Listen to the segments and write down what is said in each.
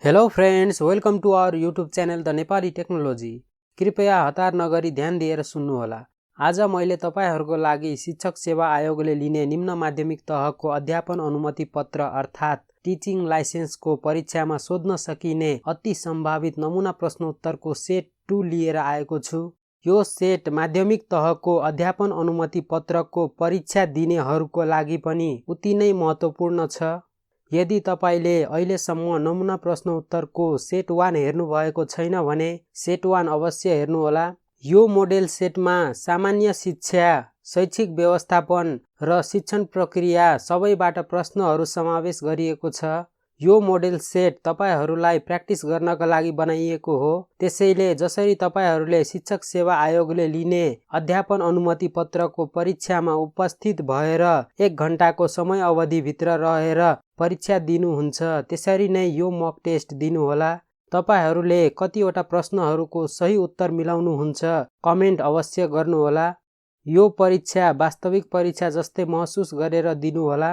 Hello friends, welcome to our YouTube channel the Nepali technology. कृपया हतार नगरी ध्यान दिएर सुन्नुहोला। आज मैले तपाईहरुको लागि शिक्षक सेवा आयोगले लिने निम्न माध्यमिक तहको अध्यापन अनुमति पत्र अर्थात् टिचिङ लाइसेन्सको परीक्षामा सोध्न सकिने अति सम्भावित नमुना प्रश्नोत्तरको सेट 2 लिएर आएको छु। यो सेट माध्यमिक तहको अध्यापन अनुमति पत्रको परीक्षा दिनेहरुको लागि पनि उति नै महत्त्वपूर्ण छ। यदि तपाईले अहिलेसम्म नमुना प्रश्नोत्तरको सेट 1 हेर्नु भएको छैन भने सेट 1 अवश्य हेर्नुहोला। यो मोडेल सेटमा सामान्य शिक्षा, शैक्षिक व्यवस्थापन र शिक्षण प्रक्रिया सबैबाट प्रश्नहरू समावेश गरिएको छ। यो मोडेल सेट तपाईहरुलाई प्र्याक्टिस गर्नका लागि बनाइएको हो। त्यसैले जसरी तपाईहरुले शिक्षक सेवा आयोगले लिने अध्यापन अनुमति पत्रको परीक्षामा उपस्थित भएर 1 घण्टाको समय अवधि भित्र रहेर परीक्षा दिनुहुन्छ, त्यसरी नै यो मक टेस्ट दिनुहोला। तपाईहरुले कतिवटा प्रश्नहरुको सही उत्तर मिलाउनुहुन्छ कमेन्ट अवश्य गर्नुहोला। यो परीक्षा वास्तविक परीक्षा जस्तै महसुस गरेर दिनुहोला।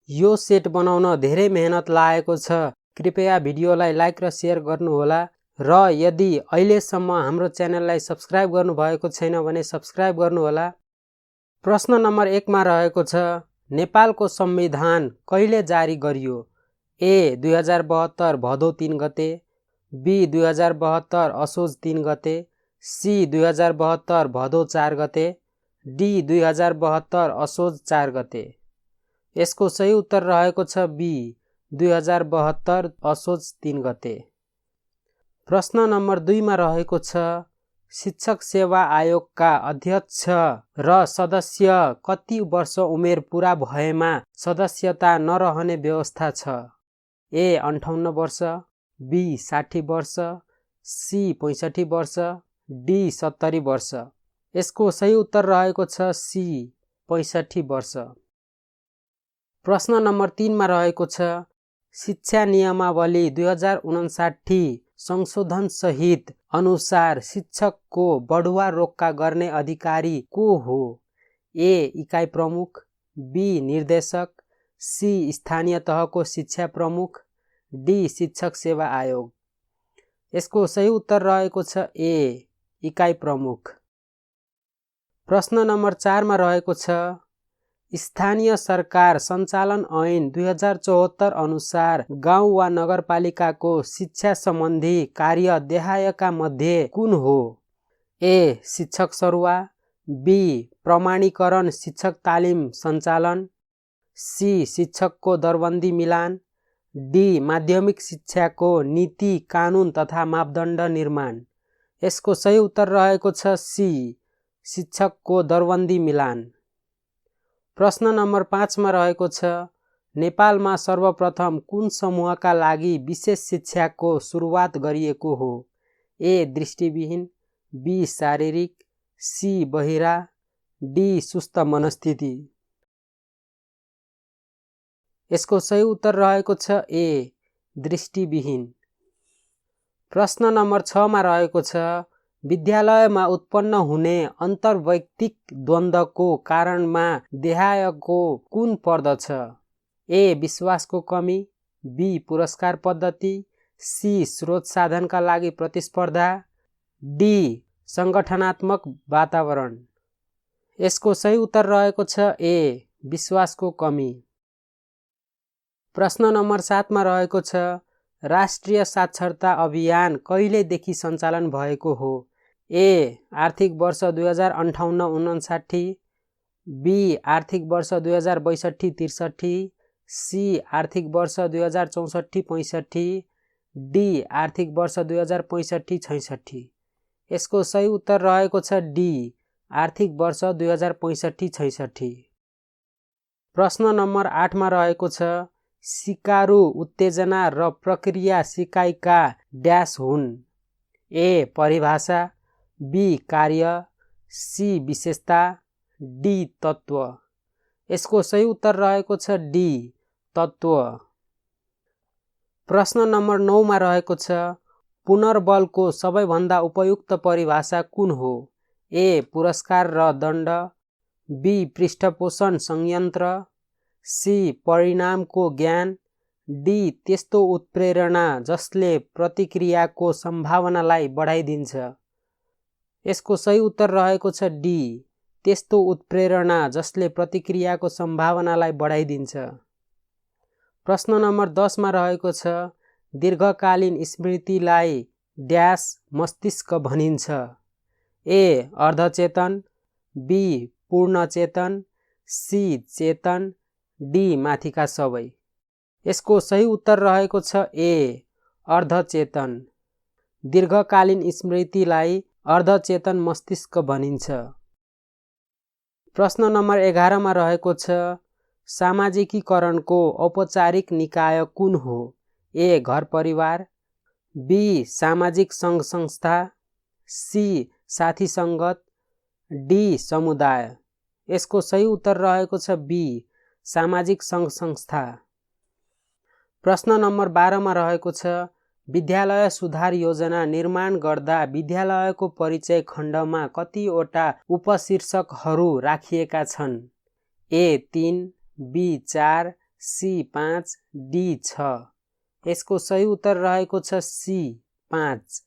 यो सेट बनाउन धेरै मेहनत लागेको छ। कृपया भिडियोलाई लाइक र शेयर गर्नुहोला र यदि अहिलेसम्म हाम्रो च्यानललाई सब्स्क्राइब गर्नुभएको छैन भने सब्स्क्राइब गर्नुहोला। प्रश्न नम्बर 1 मा रहेको छ, नेपालको संविधान कहिले जारी गरियो? ए 2072 भदौ 3 गते, बी 2072 असोज 3 गते, सी 2072 भदौ 4 गते, डी 2072 असोज 4 गते। यसको सही उत्तर रहेको छ बी 2072 असोज 3 गते। प्रश्न नम्बर 2 मा रहेको छ, शिक्षक सेवा आयोगका अध्यक्ष र सदस्य कति वर्ष उमेर पूरा भएमा सदस्यता नरहने व्यवस्था छ? ए 58 वर्ष, बी 60 वर्ष, सी 65 वर्ष, डी 70 वर्ष। यसको सही उत्तर रहेको छ सी 65 वर्ष। प्रश्न नम्बर 3 मा रहेको छ, शिक्षा नियमावली 2059 संशोधन सहित अनुसार शिक्षकको बढुवा रोक्का गर्ने अधिकारी को हो? ए इकाइ प्रमुख, बी निर्देशक, सी स्थानीय तहको शिक्षा प्रमुख, डी शिक्षक सेवा आयोग। यसको सही उत्तर रहेको छ ए इकाइ प्रमुख। प्रश्न नम्बर 4 मा रहेको छ, स्थानीय सरकार सञ्चालन ऐन 2074 अनुसार गाउँ वा नगरपालिकाको शिक्षा सम्बन्धी कार्य देहायका मध्ये कुन हो? ए शिक्षक सरुवा, बी प्रमाणीकरण शिक्षक तालिम सञ्चालन, सी शिक्षकको दरबन्दी मिलान, डी माध्यमिक शिक्षाको नीति कानुन तथा मापदण्ड निर्माण। यसको सही उत्तर रहेको छ सी शिक्षकको दरबन्दी मिलान। प्रश्न नम्बर 5 मा रहेको छ, नेपालमा सर्वप्रथम कुन समूहका लागि विशेष शिक्षाको सुरुवात गरिएको हो? ए दृष्टिविहीन, बी शारीरिक, सी बहिरा, डी सुस्त मनस्थिति। यसको सही उत्तर रहेको छ ए दृष्टिविहीन। प्रश्न नम्बर 6 मा रहेको छ, विद्यालयमा उत्पन्न हुने अन्तर्वैयक्तिक द्वन्द्वको कारणमा देहायको कुन पर्दछ? ए विश्वासको कमी, बी पुरस्कार पद्धति, सी स्रोत साधनका लागि प्रतिस्पर्धा, डी संगठनात्मक वातावरण। यसको सही उत्तर रहेको छ ए विश्वासको कमी। प्रश्न नम्बर 7 मा रहेको छ, राष्ट्रिय साक्षरता अभियान कहिलेदेखि सञ्चालन भएको हो? ए आर्थिक वर्ष 2058-59, बी आर्थिक वर्ष 2062-63, सी आर्थिक वर्ष 2064-65, डी आर्थिक वर्ष 2065-66। यसको सही उत्तर रहेको छ डी आर्थिक वर्ष 2065-66। प्रश्न नम्बर 8 मा रहेको छ, सिकारु उत्तेजना र प्रक्रिया सिकाइका ड्यास हुन्? ए परिभाषा, बी कार्य, सी विशेषता, डी तत्व। यसको सही उत्तर रहेको छ डी तत्व। प्रश्न नम्बर 9 मा रहेको छ, पुनर्बलको सबैभन्दा उपयुक्त परिभाषा कुन हो? ए पुरस्कार र दण्ड, बी पृष्ठपोषण संयन्त्र, सी परिणामको ज्ञान, डी त्यस्तो उत्प्रेरणा जसले प्रतिक्रियाको सम्भावनालाई बढाइदिन्छ। यसको सही उत्तर रहेको छ डी त्यस्तो उत्प्रेरणा जसले प्रतिक्रियाको सम्भावनालाई बढाइदिन्छ। प्रश्न नम्बर 10 मा रहेको छ दीर्घकालीन स्मृतिलाई ड्यास मस्तिष्क भनिन्छ। ए अर्धचेतन, बी पूर्ण चेतन, सी चेतन, डी माथिका सबै। यसको सही उत्तर रहेको छ ए अर्धचेतन। दीर्घकालीन स्मृतिलाई अर्धचेतन मस्तिष्क भनिन्छ। प्रश्न नम्बर 11 मा रहेको छ सामाजिकीकरणको औपचारिक निकाय कुन हो? ए घर परिवार, बी सामाजिक सङ्घ संस्था, सी साथी सङ्गत, डी समुदाय। यसको सही उत्तर रहेको छ बी सामाजिक सङ्घ संस्था। प्रश्न नम्बर 12 मा रहेको छ विद्यालय सुधार योजना निर्माण गर्दा विद्यालयको परिचय खण्डमा कतिवटा उपशीर्षकहरू राखिएका छन्? ए 3, बी 4, सी 5, डी 6। यसको सही उत्तर रहेको छ सी 5।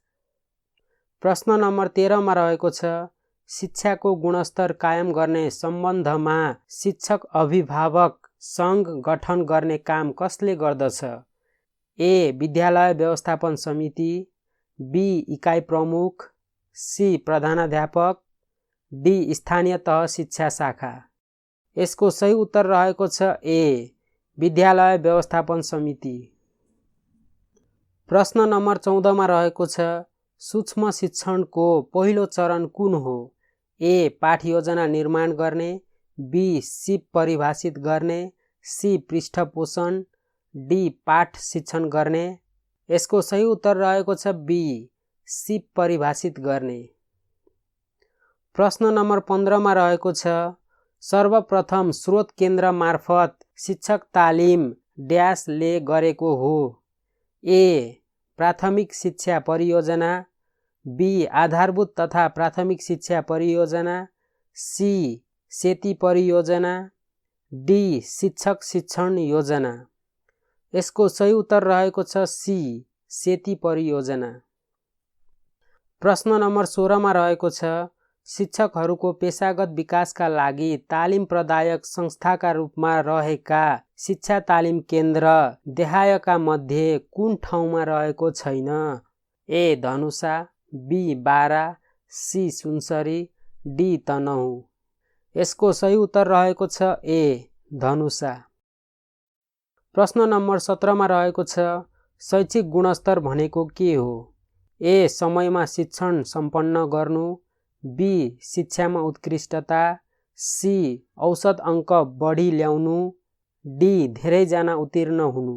प्रश्न नम्बर 13 मा रहेको छ शिक्षाको गुणस्तर कायम गर्ने सम्बन्धमा शिक्षक अभिभावक सङ्घ गठन गर्ने काम कसले गर्दछ? ए विद्यालय व्यवस्थापन समिति, बी इकाइ प्रमुख, सी प्रधानाध्यापक, डी स्थानीय तह शिक्षा शाखा। यसको सही उत्तर रहेको छ ए विद्यालय व्यवस्थापन समिति। प्रश्न नम्बर 14 मा रहेको छ सूक्ष्म शिक्षणको पहिलो चरण कुन हो? ए पाठ योजना निर्माण गर्ने, बी सिप परिभाषित गर्ने, सी पृष्ठपोषण, डी पाठ शिक्षण गर्ने। यसको सही उत्तर रहेको छ बी सिप परिभाषित गर्ने। प्रश्न नम्बर 15 मा रहेको छ सर्वप्रथम स्रोत केन्द्र मार्फत शिक्षक तालिम ड्यासले गरेको हो? ए प्राथमिक शिक्षा परियोजना, बी आधारभूत तथा प्राथमिक शिक्षा परियोजना, सी सेती परियोजना, डी शिक्षक शिक्षण योजना। यसको सही उत्तर रहेको छ सी सेती परियोजना। प्रश्न नम्बर 16 मा रहेको छ शिक्षकहरूको पेशागत विकासका लागि तालिम प्रदायक संस्थाका रूपमा रहेका शिक्षा तालिम केन्द्र देहायका मध्ये कुन ठाउँमा रहेको छैन? A Dhanusha, B Bara, C Sunsari, D Tanahun. यसको सही उत्तर रहेको छ ए धनुषा। प्रश्न नम्बर 17 मा रहेको छ शैक्षिक गुणस्तर भनेको के हो? ए समयमा शिक्षण सम्पन्न गर्नु, बी शिक्षामा उत्कृष्टता, सी औसत अङ्क बढी ल्याउनु, डी धेरैजना उत्तीर्ण हुनु।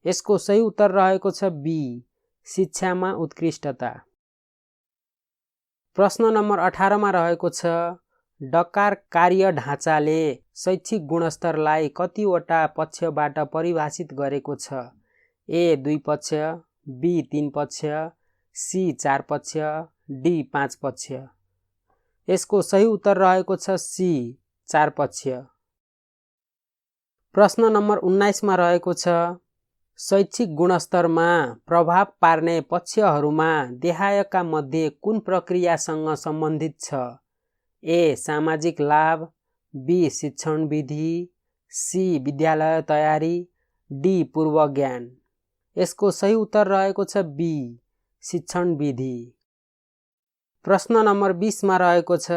यसको सही उत्तर रहेको छ बी शिक्षामा उत्कृष्टता। प्रश्न नम्बर 18 मा रहेको छ डकार कार्य ढाँचाले शैक्षिक गुणस्तरलाई कतिवटा पक्षबाट परिभाषित गरेको छ? ए 2 पक्ष, बी 3 पक्ष, सी 4 पक्ष, डी 5 पक्ष। यसको सही उत्तर रहेको छ सी 4 पक्ष। प्रश्न नम्बर 19 मा रहेको छ शैक्षिक गुणस्तरमा प्रभाव पार्ने पक्षहरूमा देहायका मध्ये कुन प्रक्रियासँग सम्बन्धित छ? ए सामाजिक लाभ, बी शिक्षण विधि, सी विद्यालय तयारी, डी पूर्व ज्ञान। यसको सही उत्तर रहेको छ बी शिक्षण विधि। प्रश्न नम्बर 20 मा रहेको छ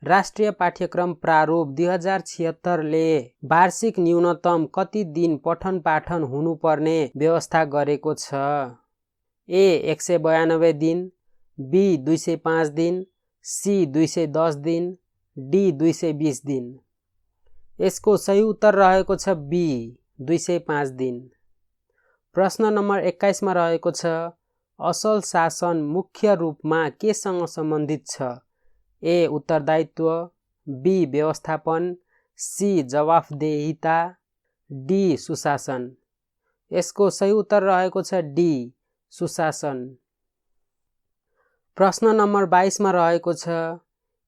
राष्ट्रिय पाठ्यक्रम प्रारूप 2076 ले वार्षिक न्यूनतम कति दिन पठन पाठन हुनुपर्ने व्यवस्था गरेको छ? ए 192 दिन, बी 205 दिन, सी 210 दिन, डी 220 दिन। यसको सही उत्तर रहेको छ बी 205 दिन। प्रश्न नम्बर 21 मा रहेको छ असल शासन मुख्य रूपमा केसँग सम्बन्धित छ? ए उत्तरदायित्व, बी व्यवस्थापन, सी जवाफदेहिता, डी सुशासन। यसको सही उत्तर रहेको छ डी सुशासन। प्रश्न नम्बर 22 मा रहेको छ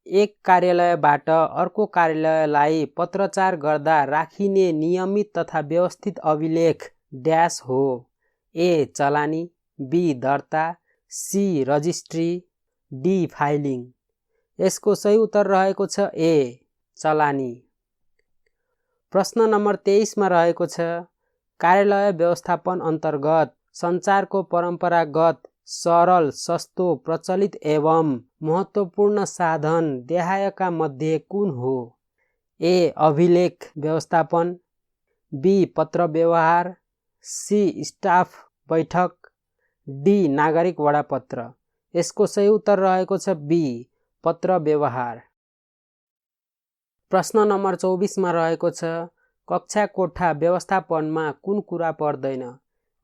एक कार्यालयबाट अर्को कार्यालयलाई पत्रचार गर्दा राखिने नियमित तथा व्यवस्थित अभिलेख ड्यास हो। ए चलानी, बी दर्ता, सी रजिस्ट्री, डी फाइलिङ। यसको सही उत्तर रहेको छ ए चलानी। प्रश्न नम्बर 23 मा रहेको छ कार्यालय व्यवस्थापन अन्तर्गत सञ्चारको परम्परागत सरल सस्तो प्रचलित एवं महत्त्वपूर्ण साधन देहायका मध्ये कुन हो? ए अभिलेख व्यवस्थापन, बी पत्र व्यवहार, सी स्टाफ बैठक, डी नागरिक वडापत्र। यसको सही उत्तर रहेको छ बी पत्र व्यवहार। प्रश्न नम्बर 24 मा रहेको छ कक्षा कोठा व्यवस्थापनमा कुन कुरा पर्दैन?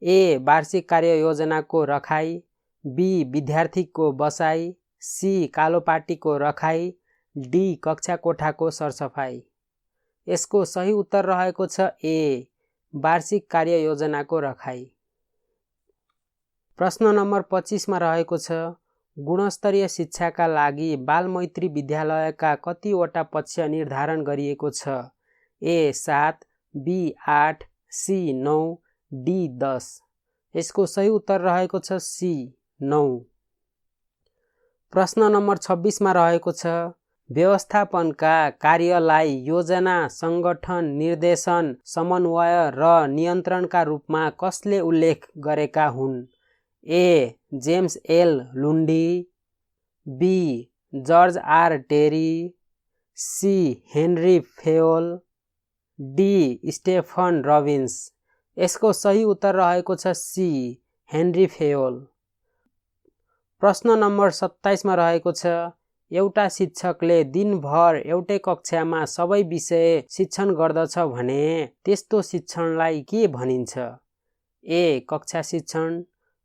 ए वार्षिक कार्ययोजनाको रखाई, बी विद्यार्थीको बसाई, सी कालोपाटीको रखाई, डी कक्षा कोठाको सरसफाई। यसको सही उत्तर रहेको छ ए वार्षिक कार्ययोजनाको रखाई। प्रश्न नम्बर 25 मा रहेको छ गुणस्तरीय शिक्षाका लागि बालमैत्री विद्यालयका कतिवटा पक्ष निर्धारण गरिएको छ? ए 7, बी 8, सी 9, डी 10। यसको सही उत्तर रहेको छ सी 9। प्रश्न नम्बर 26 मा रहेको छ व्यवस्थापनका कार्यलाई योजना, सङ्गठन, निर्देशन, समन्वय र नियन्त्रणका रूपमा कसले उल्लेख गरेका हुन्? A James L Lundy, B George R Terry, C Henri Fayol, D Stephen Robbins. यसको सही उत्तर रहेको छ सी हेनरी फेयोल। प्रश्न नम्बर 27 मा रहेको छ एउटा शिक्षकले दिनभर एउटै कक्षामा सबै विषय शिक्षण गर्दछ भने त्यस्तो शिक्षणलाई के भनिन्छ? ए कक्षा शिक्षण,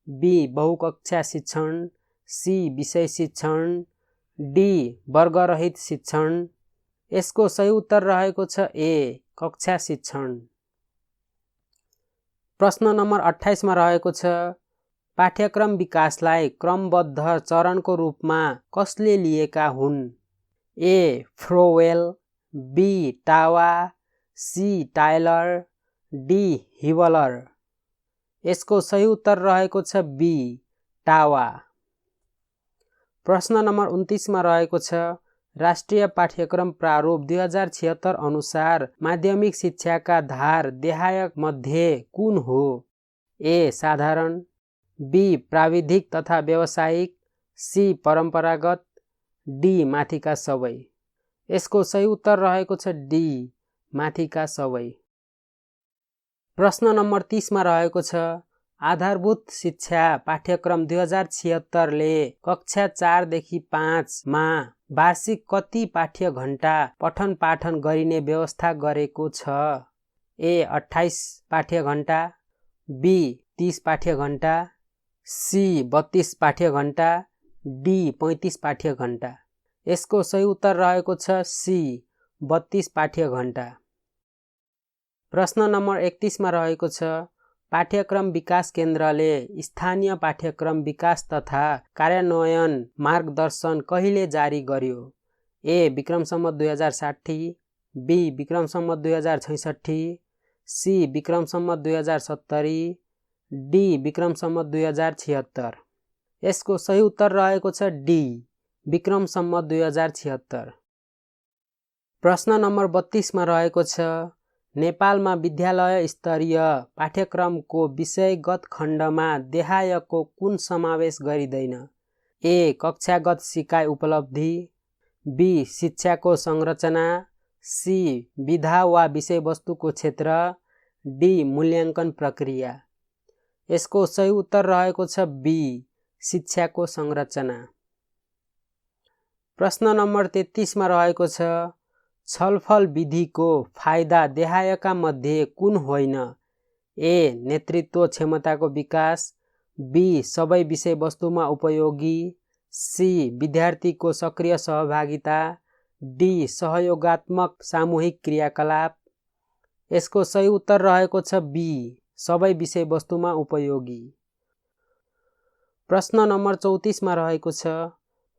बी बहुकक्षा शिक्षण, सी विषय शिक्षण, डी वर्गरहित शिक्षण। यसको सही उत्तर रहेको छ ए कक्षा शिक्षण। प्रश्न नम्बर 28 मा रहेको छ पाठ्यक्रम विकासलाई क्रमबद्ध चरणको रूपमा कसले लिएका हुन्? ए फ्रोवेल, बी टावा, सी टाइलर, डी हिवलर। यसको सही उत्तर रहेको छ बी टावा। प्रश्न नम्बर 29 मा रहेको छ राष्ट्रिय पाठ्यक्रम प्रारूप 2076 अनुसार माध्यमिक शिक्षाका धार देहायक मध्ये कुन हो? ए साधारण, बी प्राविधिक तथा व्यावसायिक, सी परम्परागत, डी माथिका सबै। यसको सही उत्तर रहेको छ डी माथिका सबै। प्रश्न नम्बर 30 मा रहेको छ आधारभूत शिक्षा पाठ्यक्रम 2076 ले कक्षा 4 देखि 5 मा वार्षिक कति पाठ्य घण्टा पठन पाठन गरिने व्यवस्था गरेको छ? ए 28 पाठ्य घण्टा, बी 30 पाठ्य घण्टा, सी 32 पाठ्य घण्टा, डी 35 पाठ्य घण्टा। यसको सही उत्तर रहेको छ सी 32 पाठ्य घण्टा। प्रश्न नम्बर 31 मा रहेको छ पाठ्यक्रम विकास केन्द्रले स्थानीय पाठ्यक्रम विकास तथा कार्यान्वयन मार्गदर्शन कहिले जारी गर्यो? A Vikram Samvat 2060, B Vikram Samvat 2066, C Vikram Samvat 2070, D Vikram Samvat 2076। यसको सही उत्तर रहेको छ डी विक्रम सम्वत 2076। प्रश्न नम्बर 32 मा रहेको छ नेपालमा विद्यालय स्तरीय पाठ्यक्रमको विषयगत खण्डमा देहायको कुन समावेश गरिँदैन? ए कक्षागत सिकाइ उपलब्धि, बी शिक्षाको संरचना, सी विधा वा विषयवस्तुको क्षेत्र, डी मूल्याङ्कन प्रक्रिया। यसको सही उत्तर रहेको छ बी शिक्षाको संरचना। प्रश्न नम्बर 33 मा रहेको छ छलफल विधिको फाइदा देहायका मध्ये कुन होइन? ए नेतृत्व क्षमताको विकास, बी सबै विषयवस्तुमा उपयोगी, सी विद्यार्थीको सक्रिय सहभागिता, डी सहयोगात्मक सामूहिक क्रियाकलाप। यसको सही उत्तर रहेको छ बी सबै विषयवस्तुमा उपयोगी। प्रश्न नम्बर 34 मा रहेको छ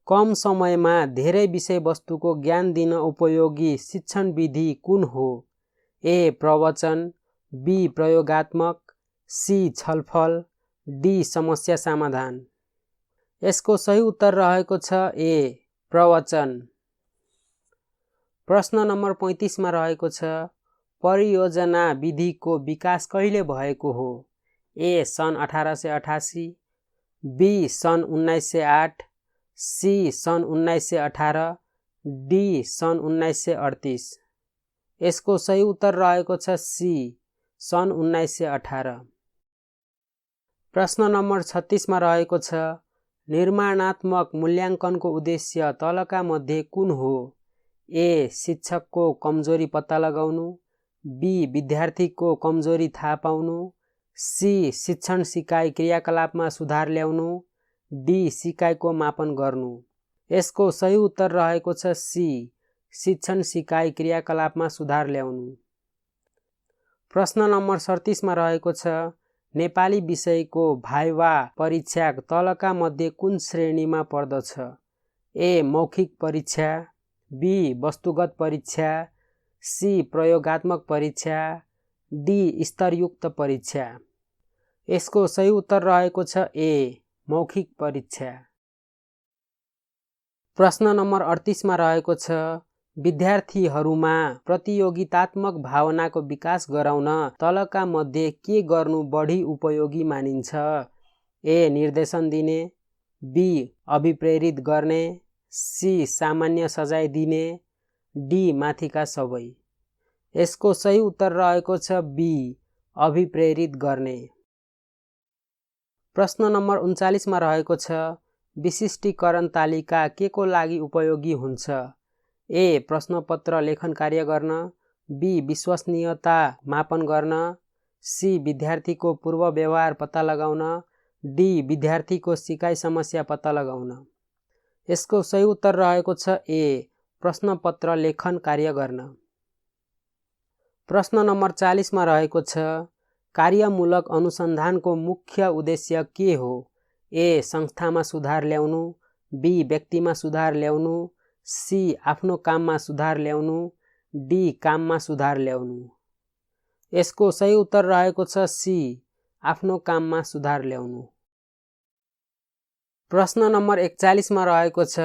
कम समयमा धेरै विषयवस्तुको ज्ञान दिन उपयोगी शिक्षण विधि कुन हो? ए प्रवचन, बी प्रयोगात्मक, सी छलफल, डी समस्या समाधान। यसको सही उत्तर रहेको छ ए प्रवचन। प्रश्न नम्बर 35 मा रहेको छ परियोजना विधिको विकास कहिले भएको हो? ए सन् 1888, बी सन् 1908, सी सन् 1918, डी सन् 1938। यसको सही उत्तर रहेको छ सी सन् 1918। प्रश्न नम्बर 36 मा रहेको छ निर्माणात्मक मूल्याङ्कनको उद्देश्य तलका मध्ये कुन हो? ए शिक्षकको कमजोरी पत्ता लगाउनु, बी विद्यार्थीको कमजोरी थाहा पाउनु, सी शिक्षण सिकाइ क्रियाकलापमा सुधार ल्याउनु, डी सिकाइको मापन गर्नु। यसको सही उत्तर रहेको छ सी शिक्षण सिकाइ क्रियाकलापमा सुधार ल्याउनु। प्रश्न नम्बर 37 मा रहेको छ नेपाली विषयको भाइवा परीक्षा तलका मध्ये कुन श्रेणीमा पर्दछ? ए मौखिक परीक्षा, बी वस्तुगत परीक्षा, सी प्रयोगात्मक परीक्षा, डी स्तरयुक्त परीक्षा। यसको सही उत्तर रहेको छ ए मौखिक परीक्षा। प्रश्न नम्बर 38 मा रहेको छ विद्यार्थीहरूमा प्रतियोगितात्मक भावनाको विकास गराउन तलका मध्ये के गर्नु बढी उपयोगी मानिन्छ? ए निर्देशन दिने, बी अभिप्रेरित गर्ने, सी सामान्य सजाय दिने, डी माथिका सबै। यसको सही उत्तर रहेको छ बी अभिप्रेरित गर्ने। प्रश्न नम्बर 39 मा रहेको छ विशिष्टीकरण तालिका के को लागि उपयोगी हुन्छ? ए प्रश्नपत्र लेखन कार्य गर्न, बी विश्वसनीयता मापन गर्न, सी विद्यार्थीको पूर्व व्यवहार पत्ता लगाउन, डी विद्यार्थीको सिकाइ समस्या पत्ता लगाउन। यसको सही उत्तर रहेको छ ए प्रश्नपत्र लेखन कार्य गर्न। प्रश्न नम्बर 40 मा रहेको छ कार्यमूलक अनुसन्धानको मुख्य उद्देश्य के हो? ए संस्थामा सुधार ल्याउनु, बी व्यक्तिमा सुधार ल्याउनु, सी आफ्नो काममा सुधार ल्याउनु, डी काममा सुधार ल्याउनु। यसको सही उत्तर रहेको छ सी आफ्नो काममा सुधार ल्याउनु। प्रश्न नम्बर 41 मा रहेको छ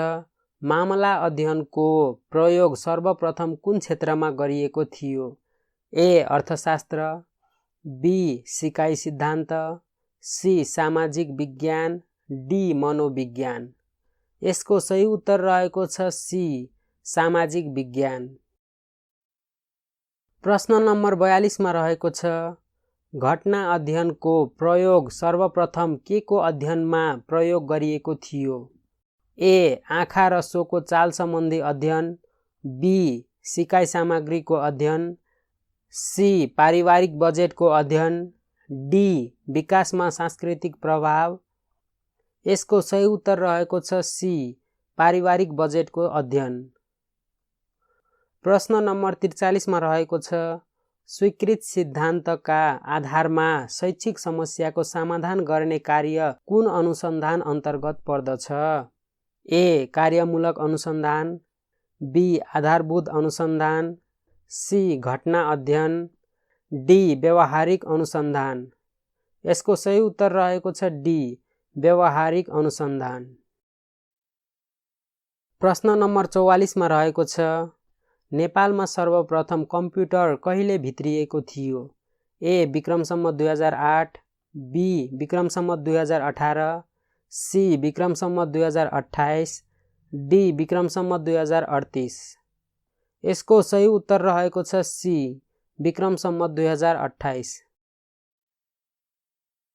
मामला अध्ययनको प्रयोग सर्वप्रथम कुन क्षेत्रमा गरिएको थियो? ए अर्थशास्त्र, बी सिकाइ सिद्धान्त, सी सामाजिक विज्ञान, डी मनोविज्ञान। यसको सही उत्तर रहेको छ सी सामाजिक विज्ञान। प्रश्न नम्बर 42 मा रहेको छ घटना अध्ययनको प्रयोग सर्वप्रथम के को अध्ययनमा प्रयोग गरिएको थियो? ए आँखा र सोको चाल सम्बन्धी अध्ययन, बी सिकाइ सामग्रीको अध्ययन, सी पारिवारिक बजेटको अध्ययन, डी विकासमा सांस्कृतिक प्रभाव। यसको सही उत्तर रहेको छ सी पारिवारिक बजेटको अध्ययन। प्रश्न नम्बर 43 मा रहेको छ स्वीकृत सिद्धान्तका आधारमा शैक्षिक समस्याको समाधान गर्ने कार्य कुन अनुसन्धान अन्तर्गत पर्दछ? ए कार्यमूलक अनुसन्धान, बी आधारभूत अनुसन्धान, सी घटना अध्ययन, डी व्यावहारिक अनुसन्धान। यसको सही उत्तर रहेको छ डी व्यावहारिक अनुसन्धान। प्रश्न नम्बर 44 मा रहेको छ नेपालमा सर्वप्रथम कम्प्युटर कहिले भित्रिएको थियो? ए विक्रमसम्म 2008, बी विक्रमसम्म 2018, सी विक्रमसम्म 2028, डी विक्रमसम्म 2038। यसको सही उत्तर रहेको छ सी विक्रमसम्म 2028।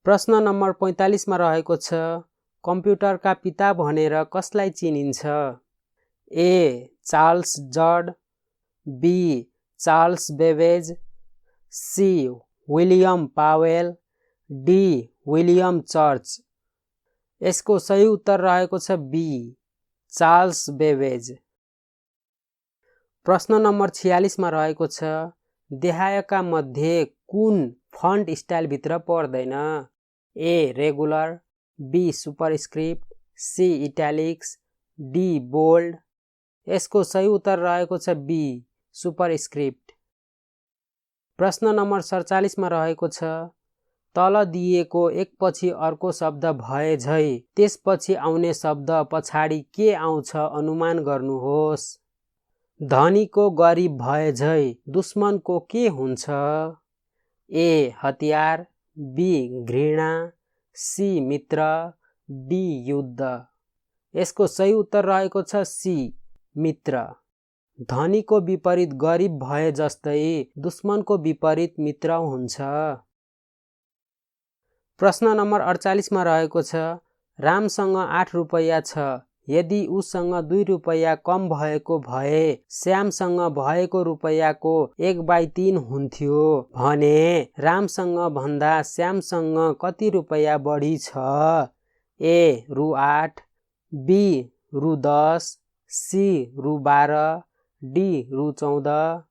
प्रश्न नम्बर 45 मा रहेको छ कम्प्युटरका पिता भनेर कसलाई चिनिन्छ? ए चार्ल्स जर्ड, B Charles Babbage, C William Powell, D William Church. यसको सही उत्तर रहेको छ बी चार्ल्स बेबेज। प्रश्न नम्बर 46 मा रहेको छ देहायका मध्ये कुन फन्ट स्टाइलभित्र पर्दैन? A regular, B superscript, C italics, D bold. यसको सही उत्तर रहेको छ बी सुपरस्क्रिप्ट। प्रश्न नम्बर 47 मा रहेको छ तल दिएको एकपछि अर्को शब्द भए झै त्यसपछि आउने शब्द पछाडि के आउँछ अनुमान गर्नुहोस्। धनीको गरिब भए झै दुश्मनको के हुन्छ? ए हतियार, बी घृणा, सी मित्र, डी युद्ध। यसको सही उत्तर रहेको छ सी मित्र। धनीको विपरीत गरिब भए जस्तै दुश्मनको विपरीत मित्र हुन्छ। प्रश्न नम्बर 48 मा रहेको छ रामसँग 8 रुपैयाँ छ, यदि उसँग 2 रुपैयाँ कम भएको भए श्यामसँग भएको रुपैयाँको 1/3 हुन्थ्यो भने रामसँग भन्दा श्यामसँग कति रुपैयाँ बढी छ? ए रु 8, बी रु 10, सी रु 12, डी रु 14।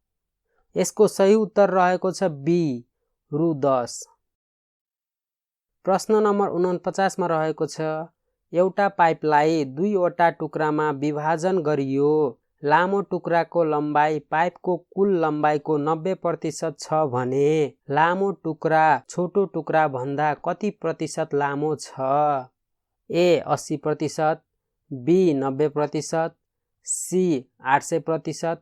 यसको सही उत्तर रहेको छ बी रु 10। प्रश्न नम्बर 49 मा रहेको छ एउटा पाइपलाई 2 वटा टुक्रामा विभाजन गरियो। लामो टुक्राको लम्बाइ पाइपको कुल लम्बाइको 90% छ भने लामो टुक्रा छोटो टुक्रा भन्दा कति प्रतिशत लामो छ? ए 80%, बी 90%, सी 800%,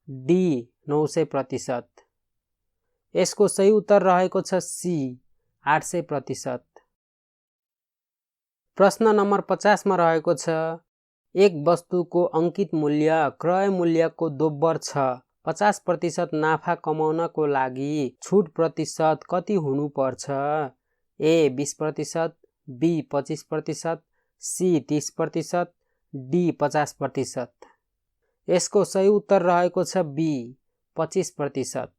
डी 900%। यसको सही उत्तर रहेको छ सी 800%। प्रश्न नम्बर 50 मा रहेको छ एक वस्तुको अंकित मूल्य क्रय मूल्यको दोब्बर छ। 50% नाफा कमाउनको लागि छुट प्रतिशत कति हुनुपर्छ? ए 20%, बी 25%, सी 30%, डी 50%। यसको सही उत्तर रहेको छ बी 25%।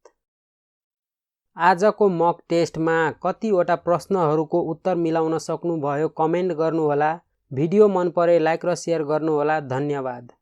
आजको मक टेस्टमा कतिवटा प्रश्नहरूको उत्तर मिलाउन सक्नुभयो कमेन्ट गर्नुहोला। भिडियो मन परे लाइक र सेयर गर्नुहोला। धन्यवाद।